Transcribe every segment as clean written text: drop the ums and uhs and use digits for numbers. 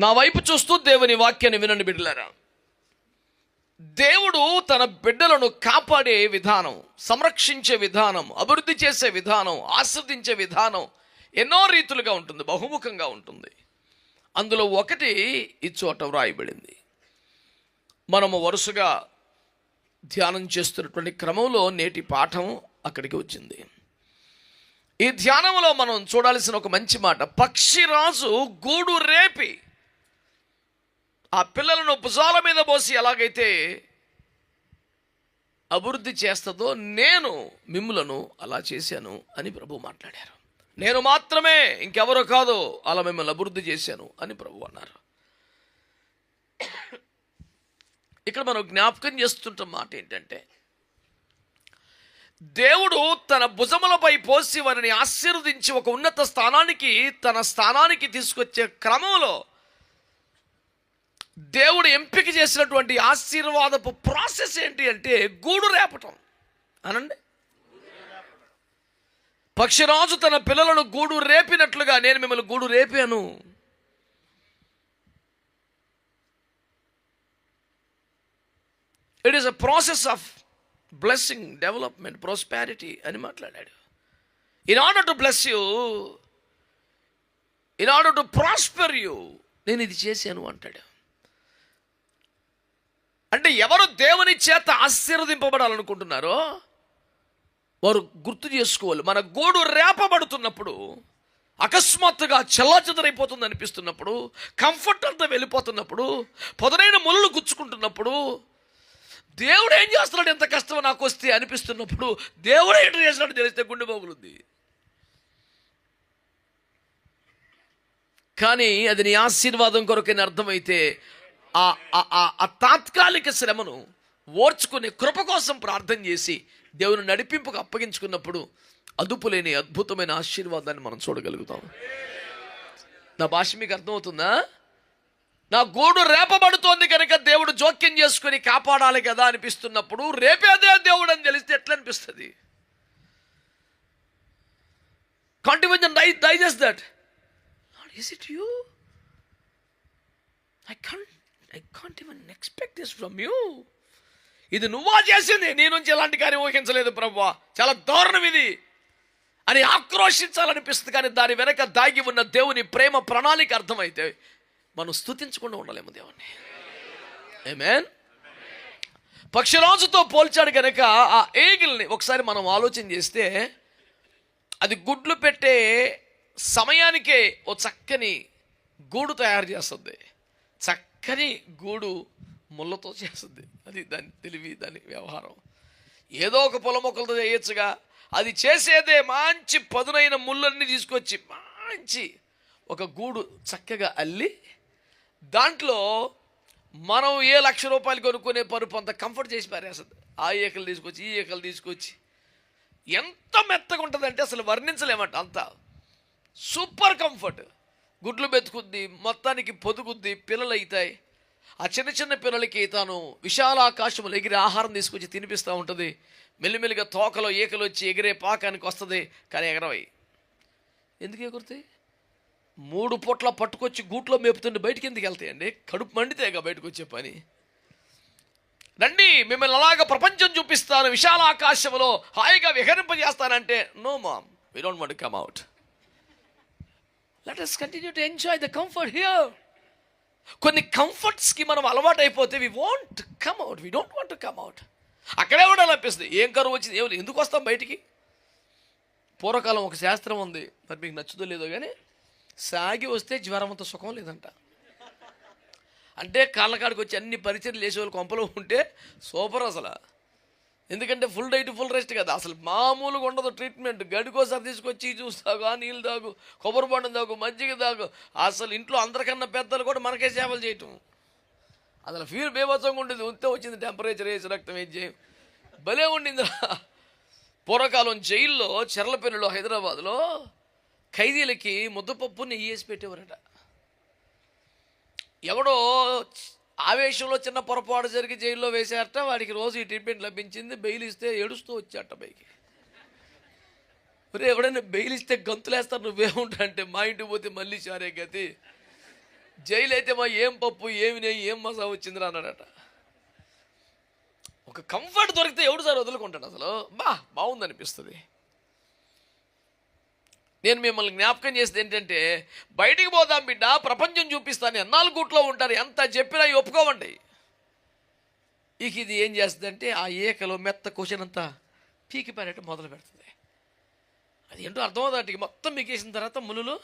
నా వైపు చూస్తూ దేవుని వాక్యాన్ని వినండి బిడ్డలారా. దేవుడు తన బిడ్డలను కాపాడే విధానం, సంరక్షించే విధానం, అభివృద్ధి చేసే విధానం, ఆస్వాదించే విధానం ఎన్నో రీతులుగా ఉంటుంది, బహుముఖంగా ఉంటుంది. అందులో ఒకటి ఈ చోట వ్రాయబడింది. మనము వరుసగా ధ్యానం చేస్తున్నటువంటి క్రమంలో నేటి పాఠం అక్కడికి వచ్చింది. ఈ ధ్యానంలో మనం చూడాల్సిన ఒక మంచి మాట, పక్షిరాజు గూడు రేపి ఆ పిల్లలను భుజాల మీద పోసి ఎలాగైతే అభివృద్ధి చేస్తుందో నేను మిమ్ములను అలా చేశాను అని ప్రభు మాట్లాడారు. నేను మాత్రమే, ఇంకెవరో కాదు, అలా మిమ్మల్ని అభివృద్ధి చేశాను అని ప్రభు అన్నారు. ఇక్కడ మనం జ్ఞాపకం చేస్తుంటాం మాట ఏంటంటే, దేవుడు తన భుజములపై పోసి వారిని ఆశీర్వదించి ఒక ఉన్నత స్థానానికి, తన స్థానానికి తీసుకొచ్చే క్రమంలో దేవుడు ఎంపిక చేసినటువంటి ఆశీర్వాదపు ప్రాసెస్ ఏంటి అంటే గూడు రేపటం అనండి. పక్షిరాజు తన పిల్లలను గూడు రేపినట్లుగా నేను మిమ్మల్ని గూడు రేపాను. It is a process of blessing, development, prosperity అని మాట్లాడాడు. In order to bless you, in order to prosper you, నేను ఇది చేశాను అంటాడు. అంటే ఎవరు దేవుని చేత ఆశీర్వదింపబడాలనుకుంటున్నారో వారు గుర్తు చేసుకోవాలి, మన గూడు రేపబడుతున్నప్పుడు, అకస్మాత్తుగా చెల్లాచెదరైపోతుంది అనిపిస్తున్నప్పుడు, కంఫర్ట్ అంతా వెళ్ళిపోతున్నప్పుడు, పొదనైన ముళ్ళు గుచ్చుకుంటున్నప్పుడు, దేవుడు ఏం చేస్తున్నాడు, ఎంత కష్టం నాకు వస్తే అనిపిస్తున్నప్పుడు, దేవుడు ఏంటి చేసినట్టు తెలిస్తే గుండె పోగులుంది. కానీ అది నీ ఆశీర్వాదం కొరకని అర్థమైతే ఆ తాత్కాలిక శ్రమను ఓర్చుకునే కృప కోసం ప్రార్థన చేసి దేవుని నడిపింపుకు అప్పగించుకున్నప్పుడు అదుపులేని అద్భుతమైన ఆశీర్వాదాన్ని మనం చూడగలుగుతాం. నా భాష మీకు అర్థమవుతుందా? నా గూడు రేపబడుతోంది కనుక దేవుడు జోక్యం చేసుకుని కాపాడాలి కదా అనిపిస్తున్నప్పుడు, రేపేదే దేవుడు అని తెలిస్తే ఎట్లా అనిపిస్తుంది? Can't even digest that. Lord, is it you? I can't even expect this from you. ఇది నువ్వా చేసింది, నీ నుంచి ఎలాంటి కార్యం ఊహించలేదు ప్రభువా, చాలా దారుణం ఇది అని ఆక్రోషించాలనిపిస్తుంది. కానీ దాని వెనక దాగి ఉన్న దేవుని ప్రేమ ప్రణాళిక అర్థమైతే మనం స్తుతించకుండా ఉండలేము దేవుణ్ణి. ఆమేన్. పక్షిరాజుతో పోల్చాడు కనుక ఆ ఈగిల్ని ఒకసారి మనం ఆలోచన చేస్తే, అది గుడ్లు పెట్టే సమయానికే ఓ చక్కని గూడు తయారు చేస్తుంది. చక్కని గూడు ముళ్ళతో చేస్తుంది. అది దాని తెలివి, దాని వ్యవహారం. ఏదో ఒక పొల మొక్కలతో చేయొచ్చుగా, అది చేసేదే మంచి పదునైన ముళ్ళన్నీ తీసుకొచ్చి మంచి ఒక గూడు చక్కగా అల్లి, దాంట్లో మనం ₹1,00,000 కొనుక్కునే పరుపు అంత కంఫర్ట్ చేసి పారేస్తుంది. ఆ ఈకలు తీసుకొచ్చి, ఈ ఈకలు తీసుకొచ్చి, ఎంత మెత్తగా ఉంటుందంటే అసలు వర్ణించలేమంట. అంత సూపర్ కంఫర్ట్. గుడ్లు బెతుకుద్ది, మొత్తానికి పొదుగుద్ది, పిల్లలు అవుతాయి. ఆ చిన్న చిన్న పిల్లలకి తాను విశాల ఆకాశములు ఎగిరే ఆహారం తీసుకొచ్చి తినిపిస్తూ ఉంటుంది. మెల్లిమెల్లిగా తోకలో ఈకలు వచ్చి ఎగిరే పాకానికి వస్తుంది, కానీ ఎగరవై. ఎందుకు ఎగురుతాయి? 3 పూట్ల పట్టుకొచ్చి గూట్లో మేపుతుంటే బయటికి ఎందుకు వెళ్తాయండి? కడుపు మండితేగా బయటకు వచ్చే పని. రండి మిమ్మల్ని అలాగా ప్రపంచం చూపిస్తాను, విశాల ఆకాశంలో హాయిగా విహరింపజేస్తానంటే, no ma'am, we don't want to come out. Let us continue to enjoy the comfort here. కొన్ని కంఫర్ట్స్కి మనం అలవాటు అయిపోతే we won't come out, we don't want to come out. అక్కడే కూడా అనిపిస్తుంది, ఏం కరువు వచ్చింది, ఎందుకు వస్తాం బయటికి? పూర్వకాలం ఒక శాస్త్రం ఉంది, మరి మీకు నచ్చుదో లేదో కానీ, సాగి వస్తే జ్వరంతో సుఖం లేదంట. అంటే కాళ్ళకాడికి వచ్చి అన్ని పరిచర్లు చేసే వాళ్ళు కొంపలో ఉంటే సూపర్ అసలు. ఎందుకంటే ఫుల్ డైట్ ఫుల్ రెస్ట్ కదా, అసలు మామూలుగా ఉండదు ట్రీట్మెంట్. గడికోసారి తీసుకొచ్చి జ్యూస్ తాగు, ఆ నీళ్ళు తాగు, కొబ్బరి బొండం తాగు, మజ్జిగ తాగు. అసలు ఇంట్లో అందరికన్నా పెద్దలు కూడా మనకే సేవలు చేయటం. అసలు ఫీల్ బేబత్సంగా ఉండేది. ఉంటే వచ్చింది టెంపరేచర్ వేసి రక్తం వేసి చేయం, భలే ఉండింది. పూర్వకాలం జైల్లో చెర్లపెల్లిలో హైదరాబాద్లో ఖైదీలకి ముద్దపప్పు నెయ్యి వేసి పెట్టేవారట. ఎవడో ఆవేశంలో చిన్న పొరపాటు జరిగి జైల్లో వేశారట, వాడికి రోజు ఈ ట్రీట్మెంట్ లభించింది. బెయిల్ ఇస్తే ఏడుస్తూ వచ్చాట పైకి. ఎవడైనా బెయిల్ ఇస్తే గంతులేస్తారు, నువ్వేముంటా అంటే, మా ఇంటికి పోతే మళ్ళీ చారే గతి, జైలు అయితే మా ఏం పప్పు ఏమి నెయ్యి ఏం మసా వచ్చిందిరా అన్నాడట. ఒక కంఫర్ట్ దొరికితే ఎవడు సార్ వదులుకుంటాడు అసలు? బాగుందనిపిస్తుంది. నేను మిమ్మల్ని జ్ఞాపకం చేసేది ఏంటంటే, బయటికి పోదాం బిడ్డ, ప్రపంచం చూపిస్తాను, ఎన్నాళ్ళు గూట్లో ఉంటారు, ఎంత చెప్పినా ఒప్పుకోవండి. ఇక ఇది ఏం చేస్తుందంటే ఆ ఏకలో మెత్త క్వశ్చన్ పీకి పారేట మొదలు పెడుతుంది. అది ఏంటో అర్థమవుతాటికి మొత్తం మిగేసిన తర్వాత ములులు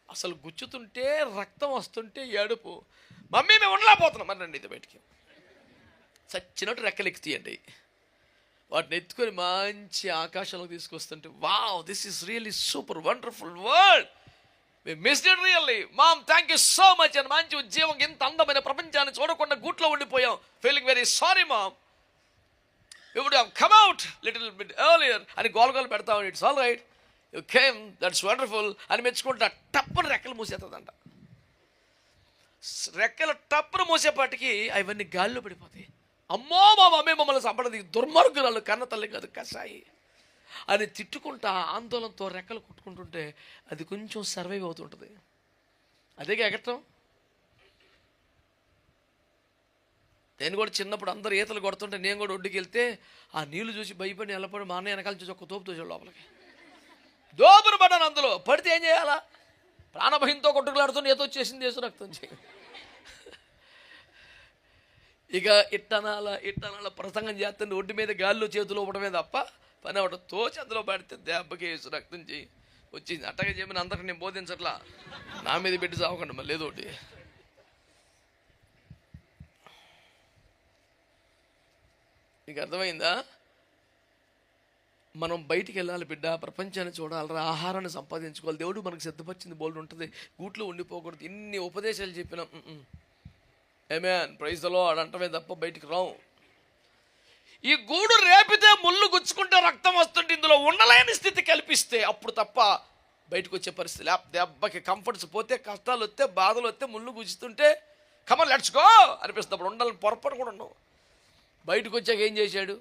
అసలు గుచ్చుతుంటే రక్తం వస్తుంటే ఏడుపు. మమ్మీ మేము ఉండలేకపోతున్నాం మరి రండి ఇది బయటికి. చచ్చినట్టు రెక్కలు ఎక్కుతాయండి. వాటిని ఎత్తుకొని మంచి ఆకాశంలోకి తీసుకొస్తుంటే wow, this is really super wonderful world, we missed it really ma'am, thank you so much అని. మంచి ఉద్యోగం, ఇంత అందమైన ప్రపంచాన్ని చూడకుండా గూట్లో ఉండిపోయాం, feeling very sorry ma'am, we would have come out little bit earlier అని గోలగోలు పెడతాం. It's all right, you came, that's wonderful అని మెచ్చుకుంటా. టప్పును రెక్కలు మూసేస్తుందంట. రెక్కల టప్పును మూసేపాటికి అవన్నీ గాల్లో పడిపోతాయి. అమ్మో మా మమ్మీ మమ్మల్ని సంపడది, దుర్మార్గురాలు, కన్న తల్లి కాదు కషాయి అని తిట్టుకుంటా ఆందోళనతో రెక్కలు కొట్టుకుంటుంటే అది కొంచెం సర్వైవ్ అవుతుంటుంది. అదేగా ఎగటం. నేను కూడా చిన్నప్పుడు అందరు ఈతలు కొడుతుంటే నేను కూడా ఒడ్డుకి వెళ్తే ఆ నీళ్లు చూసి భయపడి నిలబడి మా అన్నయ్య వెనకాల చూసి ఒక్క తోపు తోచాడు లోపలికి. దోపును పడ్డాను. అందులో పడితే ఏం చేయాలా? ప్రాణభయంతో కొట్టుకులాడుతున్న ఈత వచ్చేసింది, వేసు రక్తం చేయి. ఇక ఇట్టనాల ప్రసంగం చేస్తుంది, ఒడ్డు మీద గాల్లో చేతులు ఇవ్వడమే తప్ప పని అవడం. తోచి అందులో పడితే దెబ్బకి వేసు రక్తం చేయి వచ్చింది. అట్టగా చెప్పిన అందరికి నేను బోధించట్లా, నా మీద పెట్టి సావకండి మళ్ళీ ఏదో ఒకటి. నీకు అర్థమైందా? మనం బయటికి వెళ్ళాలి బిడ్డ, ప్రపంచాన్ని చూడాలిరా, ఆహారాన్ని సంపాదించుకోవాలి. దేవుడు మనకు సిద్ధపరిచింది బోల్డ్ ఉంటుంది, గూట్లో ఉండిపోకూడదు. ఇన్ని ఉపదేశాలు చెప్పినా ఆమేన్, ప్రైజ్ ది లార్డ్ అంటమే తప్ప బయటికి రావు. ఈ గూడు రేపితే ముళ్ళు గుచ్చుకుంటే రక్తం వస్తుంటే ఇందులో ఉండలేని స్థితి కల్పిస్తే అప్పుడు తప్ప బయటకు వచ్చే పరిస్థితి. దెబ్బకి కంఫర్ట్స్ పోతే, కష్టాలు వస్తే, బాధలు వస్తే, ముళ్ళు గుచ్చుతుంటే కమన్ లెట్స్ గో అనిపిస్తుంది. అప్పుడు ఉండాలని పొరపాటు కూడా ఉండవు. బయటకు వచ్చాక ఏం చేశాడు?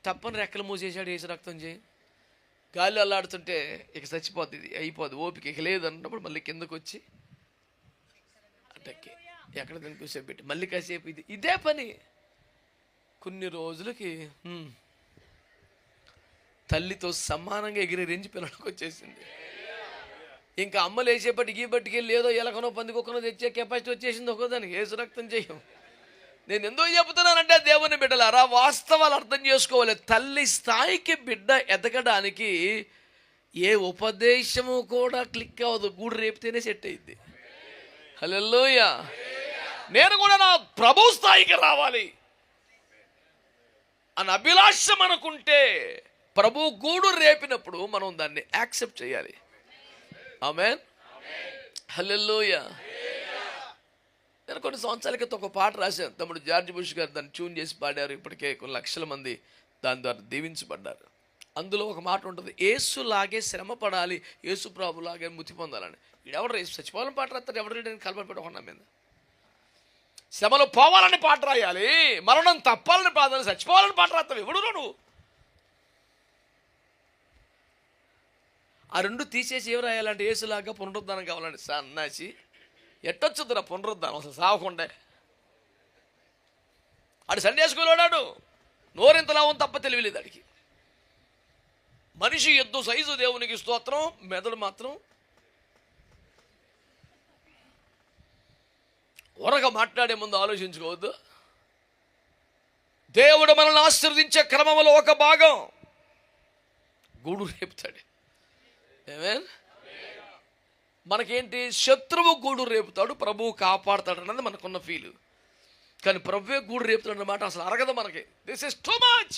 తప్పని రెక్కలు మూసేసాడు, వేసి రక్తం చేయి. గాలి అల్లాడుతుంటే ఇక చచ్చిపోద్ది, ఇది అయిపోద్ది, ఓపిక ఇక లేదు అన్నప్పుడు మళ్ళీ కిందకు వచ్చి అటక్కి ఎక్కడ కనిపిస్తే పెట్టి మళ్ళీ కాసేపు ఇదే పని. కొన్ని రోజులకి తల్లితో సమానంగా ఎగిరే రేంజ్ పిల్లలకు వచ్చేసింది. ఇంకా అమ్మలు వేసేపటికి ఈ బట్టికి లేదో ఎలకనో పందికొక్కనో తెచ్చే కెపాసిటీ వచ్చేసింది ఒకదానికి. వేసు రక్తం చేయం. నేను ఎందుకు చెబుతున్నానంటే దేవుని బిడ్డలారా, వాస్తవాలు అర్థం చేసుకోవాలి. తల్లి స్థాయికి బిడ్డ ఎదగడానికి ఏ ఉపదేశము కూడా క్లిక్ అవ్వదు, గూడు రేపితేనే సెట్ అయింది. హల్లెలూయా. నేను కూడా నా ప్రభు స్థాయికి రావాలి అని అభిలాష మనకుంటే ప్రభు గూడు రేపినప్పుడు మనం దాన్ని యాక్సెప్ట్ చేయాలి. ఆమేన్, హల్లెలూయా. నేను కొన్ని సంవత్సరాల క్రితం ఒక పాట రాశాను, తమ్ముడు జార్జ్ బుష్ గారు దాన్ని ట్యూన్ చేసి పాడారు. ఇప్పటికే కొన్ని లక్షల మంది దాని ద్వారా దీవించబడ్డారు. అందులో ఒక మాట ఉంటుంది, యేసులాగే శ్రమ పడాలి, యేసు ప్రభులాగే ముతి పొందాలని. ఎవరు చచ్చిపోవాలని పాట రాస్తారు, ఎవరు కలపడి పెట్టుకున్నా మీద శ్రమలు పోవాలని పాట రాయాలి, మరణం తప్పాలని పాదాలి, చచ్చిపోవాలని పాట రాస్తావు. ఎవడు నువ్వు? ఆ రెండు తీసేసి ఎవరు రాయాలంటే యేసులాగా పునరుద్ధానం కావాలండి. సన్నాసి ఎట్టొచ్చుద్దురా పునరుద్ధానం అసలు సావకుండే. ఆడు సండే స్కూల్ వాడాడు, నోరింతలా ఉంది తప్ప తెలియలేదు అడిగి. మనిషి ఎద్దు సైజు దేవునికి స్తోత్రం, మెదడు మాత్రం ఒరగా మాట్లాడే ముందు ఆలోచించుకోవద్దు. దేవుడు మనల్ని ఆశీర్వదించే క్రమంలో ఒక భాగం గూడు రేపుతాడు. ఆమేన్. మనకేంటి? శత్రువు గూడు రేపుతాడు, ప్రభువు కాపాడుతాడు అన్నది మనకున్న ఫీల్. కానీ ప్రభువే గూడు రేపుతాడు అన్నమాట అసలు అరగదు మనకి. This is too much,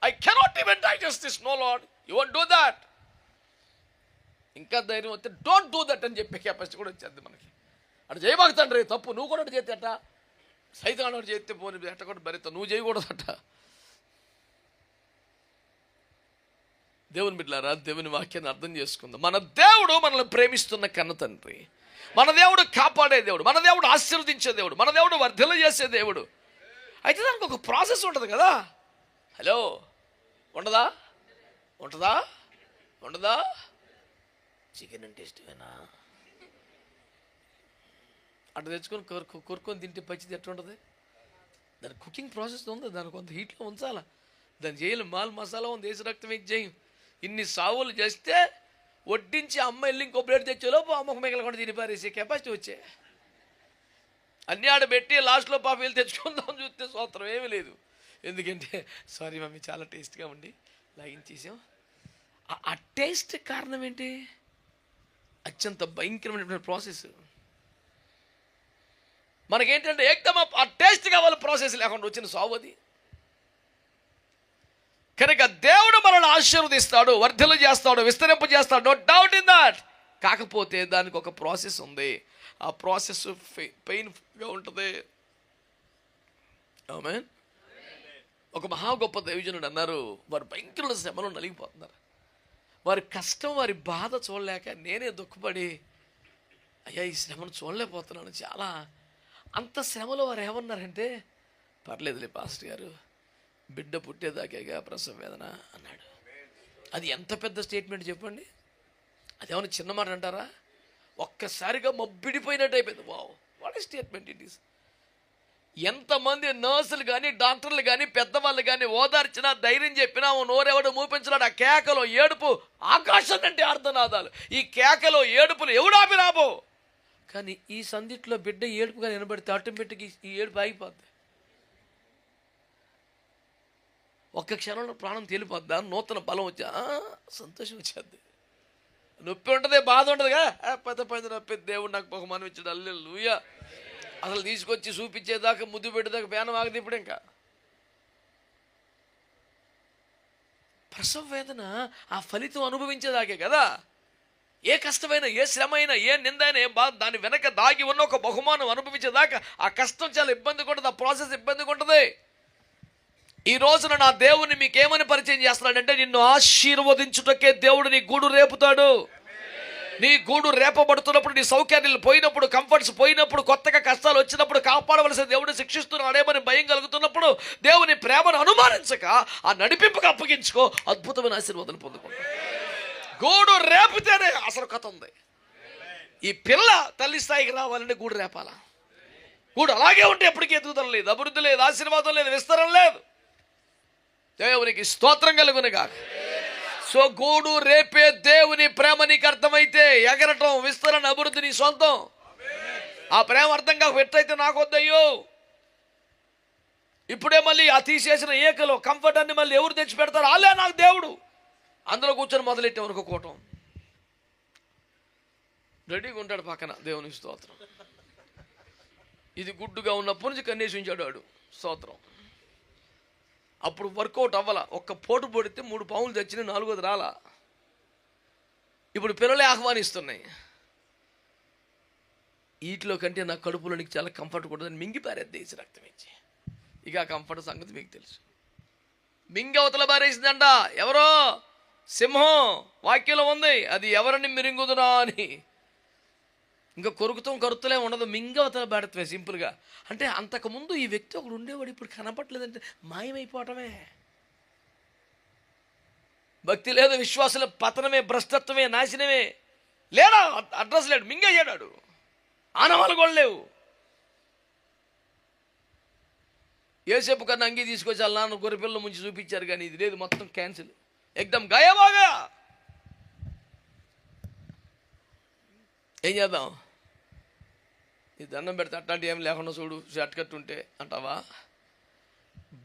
I cannot even digest this, no lord you won't do that. ఇంకా ధైర్యం వస్తే డోంట్ డూ దట్ అని చెప్పే కెపాసిటీ కూడా వచ్చేది మనకి. అటు చేయబాకు తండ్రి, తప్పు నువ్వు కూడా అటు చేస్తే అట్ట, సైతం అటు చేస్తే పోనీ ఎట్ట కూడా భరిత, నువ్వు చేయకూడదట. దేవుని బిడ్డలారా, దేవుని వాక్యాన్ని అర్థం చేసుకుందాం. మన దేవుడు మనల్ని ప్రేమిస్తున్న కన్న తండ్రి, మన దేవుడు కాపాడే దేవుడు, మన దేవుడు ఆశీర్వదించే దేవుడు, మన దేవుడు వర్ధిల్ల చేసే దేవుడు. అయితే దానికి ఒక ప్రాసెస్ ఉంటుంది కదా. హలో, ఉండదా? ఉంటుందా? ఉండదా? చికెన్ అంటే ఇష్టమేనా? అటు తెచ్చుకొని కొరుక్కొని తింటే పచ్చిది ఎట్లా ఉంటుంది? దాని కుకింగ్ ప్రాసెస్ ఉంది, దాని కొంత హీట్లో ఉంచాలా, దాన్ని చేయాలి, మాల్ మసాలా ఉంది, దేశ రక్తం వేసి చేయం. ఇన్ని సావులు చేస్తే వడ్డించి అమ్మ వెళ్ళి ఇంకో ప్లేట్ తెచ్చేలోపు అమ్మకు మిగలకుండా తిని పారేసే కెపాసిటీ వచ్చే. అన్నీ ఆడబెట్టి లాస్ట్లో పాప వెళ్ళి తెచ్చుకుందాం చూస్తే సూత్రం ఏమీ లేదు. ఎందుకంటే సారీ మమ్మీ చాలా టేస్ట్గా ఉండి లాగించేసాం. ఆ టేస్ట్ కారణం ఏంటి? అత్యంత భయంకరమైన ప్రాసెస్. మనకేంటంటే ఏకదమ్ ఆ టేస్ట్ కావాలి, ప్రాసెస్ లేకుండా వచ్చిన సావు అది. కనుక దేవుడు మనల్ని ఆశీర్వదిస్తాడు, వర్ధలు చేస్తాడు, విస్తరింప చేస్తాడు, నో డౌట్ ఇన్ దాట్. కాకపోతే దానికి ఒక ప్రాసెస్ ఉంది. ఆ ప్రాసెస్ పెయిన్ఫుల్గా ఉంటుంది. ఆమేన్. ఒక మహా గొప్ప దైవజనుడు అన్నారు, వారు భయంకరమైన శ్రమలో నలిగిపోతున్నారు. వారి కష్టం, వారి బాధ చూడలేక నేనే దుఃఖపడి, అయ్యా ఈ శ్రమను చూడలేకపోతున్నాను చాలా. అంత శ్రమలో వారు ఏమన్నారంటే, పర్లేదులే పాస్టర్ గారు, బిడ్డ పుట్టేదాకేగా ప్రసవ వేదన అన్నాడు. అది ఎంత పెద్ద స్టేట్మెంట్ చెప్పండి. అదేమన్నా చిన్న మాట అంటారా? ఒక్కసారిగా మబ్బిడిపోయినట్టు అయిపోయింది. Wow, what a statement it is. ఎంతమంది నర్సులు కానీ డాక్టర్లు కానీ పెద్దవాళ్ళు కానీ ఓదార్చినా, ధైర్యం చెప్పినా నోరెవడు మూపించలేడు. ఆ కేకలో ఏడుపు ఆకాశం అంటే అర్థనాదాలు. ఈ కేకలో ఏడుపులు ఎవడు ఆపి రాబో. కానీ ఈ సందిట్లో బిడ్డ ఏడుపుగా నిలబడితే ఆటోమేటిక్ ఈ ఏడుపు ఆగిపోద్ది. ఒక్క క్షణంలో ప్రాణం తేలిపోద్దా, నూతన బలం వచ్చా, సంతోషం వచ్చేద్ది. నొప్పి ఉంటుంది, బాధ ఉంటుందిగా, పెద్ద పది నొప్పి, దేవుడు నాకు బహుమానం ఇచ్చాడు, హల్లెలూయా. అసలు తీసుకొచ్చి చూపించేదాకా, ముద్దు పెట్టేదాకా పేనం ఆగదు. ఇప్పుడు ఇంకా ప్రసవ వేదన ఆ ఫలితం అనుభవించేదాకే కదా. ఏ కష్టమైనా, ఏ శ్రమ అయినా, ఏ నింద అయినా, ఏ బాధ, దాని వెనక దాగి ఉన్న ఒక బహుమానం అనుభవించేదాకా ఆ కష్టం చాలా ఇబ్బందిగా ఉంటుంది, ఆ ప్రాసెస్ ఇబ్బందిగా ఉంటుంది. ఈ రోజున నా దేవుని మీకేమని పరిచయం చేస్తున్నాడంటే, నిన్ను ఆశీర్వదించుటకే దేవుడు నీ గూడు రేపుతాడు. నీ గూడు రేపబడుతున్నప్పుడు, నీ సౌకర్యాలు పోయినప్పుడు, కంఫర్ట్స్ పోయినప్పుడు, కొత్తగా కష్టాలు వచ్చినప్పుడు, కాపాడవలసిన దేవుడు శిక్షిస్తున్నాడేమని భయం కలుగుతున్నప్పుడు, దేవుని ప్రేమను అనుమానించక ఆ నడిపింపుకు అప్పగించుకో, అద్భుతమైన ఆశీర్వాదాలు పొందుకుంటా. గూడు రేపితేనే అసలు కథ ఉంది. ఈ పిల్ల తల్లి స్థాయికి రావాలంటే గూడు రేపాలా. గూడు అలాగే ఉంటే ఎప్పటికీ ఎదుగుదల లేదు, అభివృద్ధి లేదు, ఆశీర్వాదం లేదు, విస్తరణ లేదు. దేవునికి స్తోత్రం కలుగునుగా. సో గూడు రేపే దేవుని ప్రేమ నీకు అర్థమైతే ఎగరటం, విస్తరణ, అభివృద్ధి నీ సొంతం. ఆ ప్రేమ అర్థం కాక ఎట్లయితే నాకు వద్దయ్యో, ఇప్పుడే మళ్ళీ ఆ తీసేసిన ఏకలో కంఫర్ట్ అన్ని మళ్ళీ ఎవరు తెచ్చి పెడతారు? అలే నాకు దేవుడు. అందులో కూర్చొని మొదలెట్టే వరకు కూటం రెడీగా ఉంటాడు పక్కన. దేవునికి స్తోత్రం. ఇది గుడ్డుగా ఉన్నప్పటి నుంచి కన్నేసి ఉంచాడు వాడు. స్తోత్రం. అప్పుడు వర్కౌట్ అవ్వాల. ఒక్క పోటు పొడితే 3 పాములు తెచ్చిన, 4వది రాలా. ఇప్పుడు పిల్లలే ఆహ్వానిస్తున్నాయి. వీటిలో కంటే నా కడుపులో నీకు చాలా కంఫర్ట్ కూడా మింగి పారేది దేశ రక్తం ఇచ్చి. ఇక ఆ కంఫర్ట్ సంగతి మీకు తెలుసు. మింగి అవతల పారేసిందంట. ఎవరో సింహం, వాక్యంలో ఉంది, అది ఎవరిని మిరింగుదునా అని. ఇంకా కరుతలే ఉండదు, మింగవతల బాడతమే సింపుల్గా. అంటే అంతకుముందు ఈ వ్యక్తి ఒకడు ఉండేవాడు, ఇప్పుడు కనపట్లేదంటే మాయమైపోవటమే. భక్తి లేదు, విశ్వాసుల పతనమే, భ్రష్టత్వమే, నాశనమే. లేడా అడ్రస్ లేడు, మింగేసాడు. ఆనవాళ్ళు కూడా లేవు. ఏసేపు కన్నా అంగీ తీసుకొచ్చి వాళ్ళ నాన్న గొర్రెపిల్లల ముంచి చూపించారు, కానీ ఇది లేదు, మొత్తం క్యాన్సిల్, ఎక్దమ్ గాయబాగా. ఏం చేద్దాం? ఈ దండం పెడితే అట్లాంటి ఏం లేకుండా చూడు, షర్ట్ కట్టుంటే అంటావా?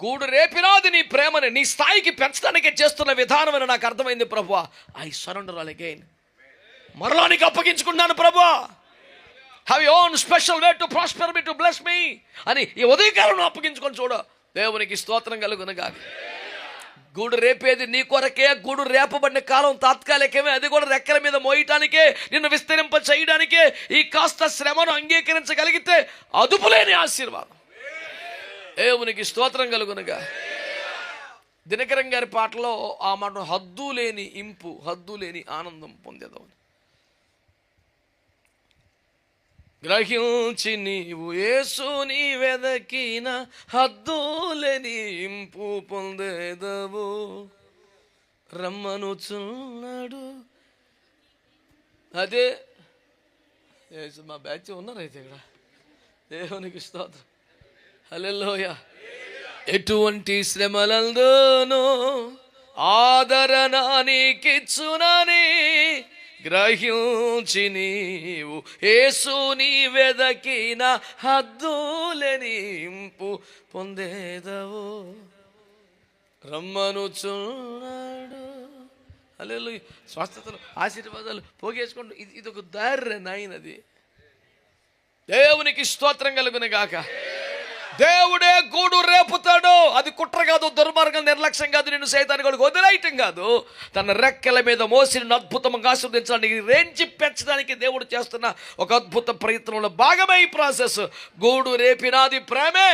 గూడు రేపినాది నీ ప్రేమని నీ స్థాయికి పెంచడానికే చేస్తున్న విధానం అని నాకు అర్థమైంది ప్రభువా. I surrender all again. మరలా నీకు అప్పగించుకున్నాను ప్రభువా. Have your own special way to prosper me, to bless me అని ఈ ఉదయకాలం అప్పగించుకొని చూడు. దేవునికి స్తోత్రం కలుగునుగాక. గూడు రేపేది నీ కొరకే. గూడు రేపబడిన కాలం తాత్కాలికమే, అది కూడా రెక్కల మీద మోయటానికే, నిన్ను విస్తరింప చేయడానికే. ఈ కాస్త శ్రమను అంగీకరించగలిగితే అదుపులేని ఆశీర్వాదం. దేవునికి స్తోత్రం కలుగునుగా. దినకరం గారి పాటలో ఆ మాట, హద్దు లేని ఇంపు, హద్దు లేని ఆనందం పొందేదాం. గ్రహించి నీవు యేసుని వెదకిన, హద్దులేని ఇంపు పొందేదవు, రమ్మనుచున్నాడు. అదే మా బ్యాచ్ ఉన్నారైతే ఇక్కడ దేవునికి స్తోత్రం. హల్లెలూయా. ఎటువంటి శ్రమలందును ఆదరణ నీకిచ్చునని గ్రహించి నీవు యేసుని వెదకిన హద్దులెనింపు పొందేదవు రమ్మనుచున్నాడు. హల్లెలూయా. స్వస్థతలు, ఆశీర్వాదాలు పోగేసుకోండి. ఇది ఒక దారి నాయనది. దేవునికి స్తోత్రం కలుగును గాక. దేవుడే గూడు రేపుతాడు. అది కుట్ర కాదు, దుర్మార్గం, నిర్లక్ష్యం కాదు, నిన్ను సైతాన్ని కూడా వదిలేయటం కాదు. తన రెక్కల మీద మోసి నిన్ను అద్భుతంగా ఆశీర్వదించడానికి, రేంచి పెంచడానికి దేవుడు చేస్తున్న ఒక అద్భుత ప్రయత్నంలో భాగమే ఈ ప్రాసెస్. గూడు రేపినాది ప్రేమే.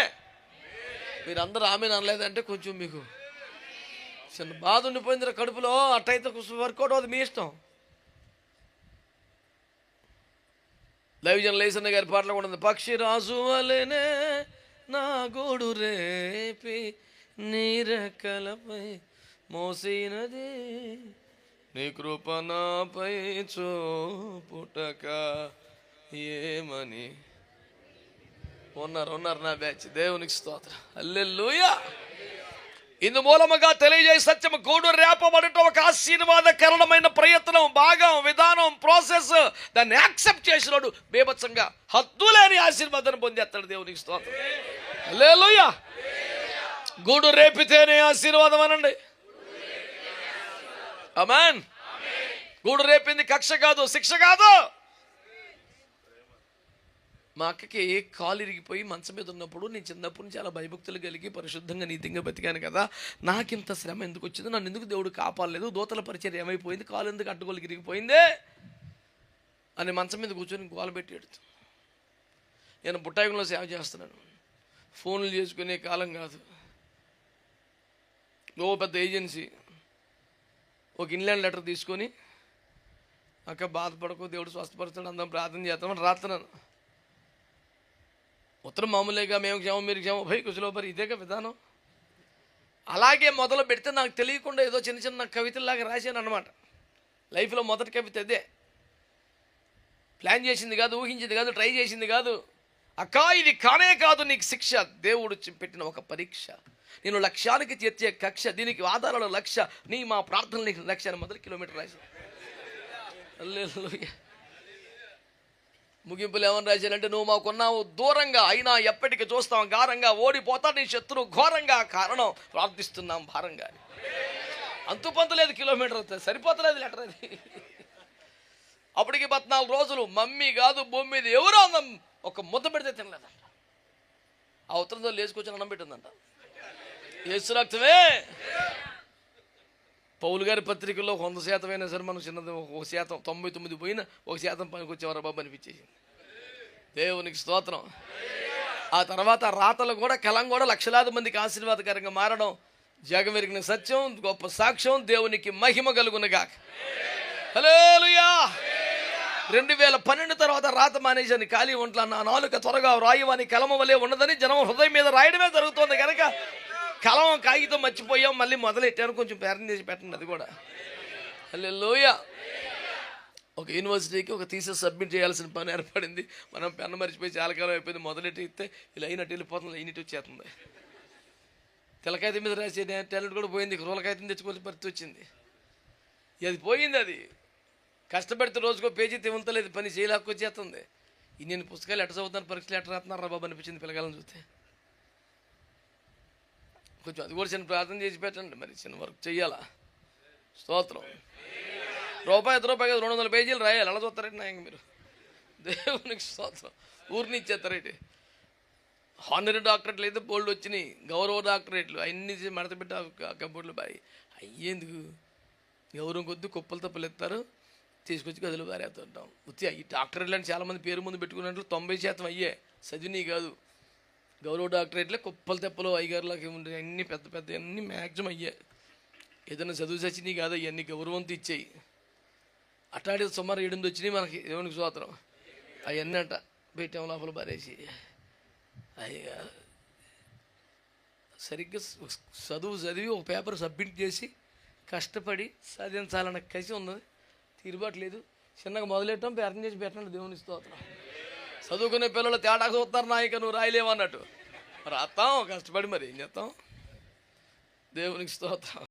మీరందరూ ఆమెను అనలేదంటే కొంచెం మీకు చిన్న బాధ ఉండిపోయింది కడుపులో. అట్టయితే వర్కౌట్ అవుతుంది, మీ ఇష్టం. దైవజన లేసన్న గారి పాటలో కూడా ఉంది, పక్షి రాజు వలెనే నా గూడు రేపి నీ రెక్కలపై మోసినది నీ కృప నాపై చూపుటక ఏమని. ఉన్నారు నా బ్యాచ్. దేవునికి స్తోత్రం. హల్లెలూయా. ఇందు మూలముగా తెలియజేసే సత్యము, గూడు రేపబడటం ఒక ఆశీర్వాదకరమైన ప్రయత్నం, భాగం, విధానం, ప్రాసెస్. దాన్ని యాక్సెప్ట్ చేసినాడు బేభత్సంగా హద్దులేని ఆశీర్వాదాన్ని పొందేస్తాడు. దేవునికి స్తోత్రం. హల్లెలూయా. గూడు రేపితేనే ఆశీర్వాదం అనండి. ఆమేన్. గూడు రేపింది కక్ష కాదు, శిక్ష కాదు. మా అక్కకి కాలు ఇరిగిపోయి మంచం మీద ఉన్నప్పుడు నేను చిన్నప్పుడు నుంచి చాలా భయభక్తులు కలిగి పరిశుద్ధంగా నీతిగా బతికాను కదా, నాకింత శ్రమ ఎందుకు వచ్చింది, నన్ను ఎందుకు దేవుడు కాపాడలేదు, దూతల పరిచర్య ఏమైపోయింది, కాలు ఎందుకు అడ్డుగోలు ఇరిగిపోయిందే అని మంచం మీద కూర్చొని గోల పెట్టి ఎడుతూ. నేను బుట్టాయిలో సేవ చేస్తున్నాను. ఫోన్లు చేసుకునే కాలం కాదు. ఓ పెద్ద ఏజెన్సీ ఒక ఇన్లాండ్ లెటర్ తీసుకొని, అక్క బాధపడకు, దేవుడు స్వస్థపరుస్తాడు, అందరం ప్రార్థన చేస్తామని రాస్తున్నాను. ఉత్తరం మామూలుగా మేము క్షేమం మీరు క్షేమం భయ కుశలోపరి, ఇదేగా విధానం. అలాగే మొదలు పెడితే నాకు తెలియకుండా ఏదో చిన్న చిన్న కవితల్లాగా రాశాను అనమాట. లైఫ్లో మొదటి కవిత అదే. ప్లాన్ చేసింది కాదు, ఊహించింది కాదు, ట్రై చేసింది కాదు. అక్క ఇది కానే కాదు నీకు శిక్ష, దేవుడు పెట్టిన ఒక పరీక్ష, నేను లక్ష్యానికి చేర్చే కక్ష, దీనికి ఆధారాలు లక్ష, నీ మా ప్రార్థనలు నీకు లక్ష అని మొదటి కిలోమీటర్ రాశాను. హల్లెలూయా. ముగింపులు ఏమని రాశానంటే, నువ్వు మాకున్నావు దూరంగా, అయినా ఎప్పటికీ చూస్తాం గారంగా, ఓడిపోతా నీ శత్రువు ఘోరంగా, కారణం ప్రార్థిస్తున్నాం భారంగా. అంతుపంతలేదు, కిలోమీటర్ అవుతుంది, సరిపోతలేదు లెటర్ అది. అప్పటికి 14 రోజులు మమ్మీ కాదు భూమి మీద ఎవరో అన్నం ఒక ముద్ద పెడితే తినలేదంట. ఆ ఉత్తరంతో లేచుకొచ్చి అన్నం పెట్టిందంట. యేసు రక్తమే. పౌలు గారి పత్రికల్లో 100% అయినా సరే మనం చిన్నది 1%, 99 పోయినా 1% పనికి వచ్చేవారు బాబు అనిపించేసి. దేవునికి స్తోత్రం. ఆ తర్వాత రాతలు కూడా, కలం కూడా లక్షలాది మందికి ఆశీర్వాదకరంగా మారడం జగమెరిగిన సత్యం, గొప్ప సాక్ష్యం. దేవునికి మహిమ కలుగునుగాక. హల్లెలూయా. 2012 తర్వాత రాత మానేశాను. ఖాళీ ఒంట్లో నా నాలుక త్వరగా రాయవని కలమ వలె ఉన్నదని జనం హృదయం మీద రాయడమే జరుగుతుంది కనుక కలం కాగితం మర్చిపోయాం, మళ్ళీ మొదలెట్టాను. కొంచెం పేరం చేసి పెట్టండి అది కూడా. హల్లెలూయా. ఒక యూనివర్సిటీకి ఒక థీసిస్ సబ్మిట్ చేయాల్సిన పని ఏర్పడింది. మనం పెన్ను మర్చిపోయి చాలా కాలం అయిపోయింది. మొదలెట్టి ఇస్తే ఇలా అయినట్టు వెళ్ళిపోతుంది, అయినట్టు వచ్చేస్తుంది. తెల్లకాయతం మీద రాసే టాలెంట్ కూడా పోయింది. రోలకాయతం తెచ్చుకోవాల్సిన పరిస్థితి వచ్చింది. అది పోయింది. అది కష్టపడితే రోజుకో పేజీ తివంతలేదు, పని చేయలేకొచ్చేస్తుంది. నేను పుస్తకాలు ఎట్ట చదువుతాను, పరీక్షలు ఎట్ట రాస్తున్నారా బాబు అనిపించింది పిల్లగాలను చూస్తే. కొంచెం అది కూడా చిన్న ప్రార్థన చేసి పెట్టండి, మరి చిన్న వర్క్ చెయ్యాలా. స్తోత్రం. రూపాయి 200 పేజీలు రాయాలి. అలా చూస్తారండి నాయన మీరు. దేవునికి స్తోత్రం. ఊరిని ఇచ్చేస్తారేంటి. హానరీ డాక్టరేట్లు అయితే బోల్డ్ వచ్చినాయి, గౌరవ డాక్టరేట్లు అన్నీ మడత పెట్టి కబోర్డులు బాయి అయ్యేందుకు. గౌరవం కొద్ది కుప్పలు తప్పలు ఎత్తారు, తీసుకొచ్చి గదులు పారేస్తుంటాం. ఈ డాక్టరేట్లు అంటే చాలామంది పేరు ముందు పెట్టుకున్నట్లు 90% అయ్యే చదివినవి కాదు. గౌరవ డాక్టరేట్లే కుప్పలు తెప్పలు అయ్యగారులాగా ఏముంటాయి, అన్నీ పెద్ద పెద్ద అన్నీ మ్యాక్సిమం అయ్యాయి. ఏదైనా చదువు చచ్చినాయి కాదు, అవన్నీ గౌరవంతో ఇచ్చాయి. అట్లాంటి సుమారు 8 వచ్చినాయి మనకి. దేవునికి స్తోత్రం. అవన్నీ అంట పెట్టాం లోపల పారేసి. అయ్యా సరిగ్గా చదివి ఒక పేపర్ సబ్మిట్ చేసి కష్టపడి సాధించాలన్న కసి ఉన్నది, తీరుబాటు లేదు. చిన్నగా మొదలెట్టడం, ప్రార్థన చేసి పెట్టండి. దేవుని స్తోత్రం. చదువుకునే పిల్లలు తేడా చూస్తారు నాయక నువ్వు రాయలేవు అన్నట్టు. రాస్తాం కష్టపడి, మరి ఏం చేస్తాం. దేవునికి స్తోత్రం.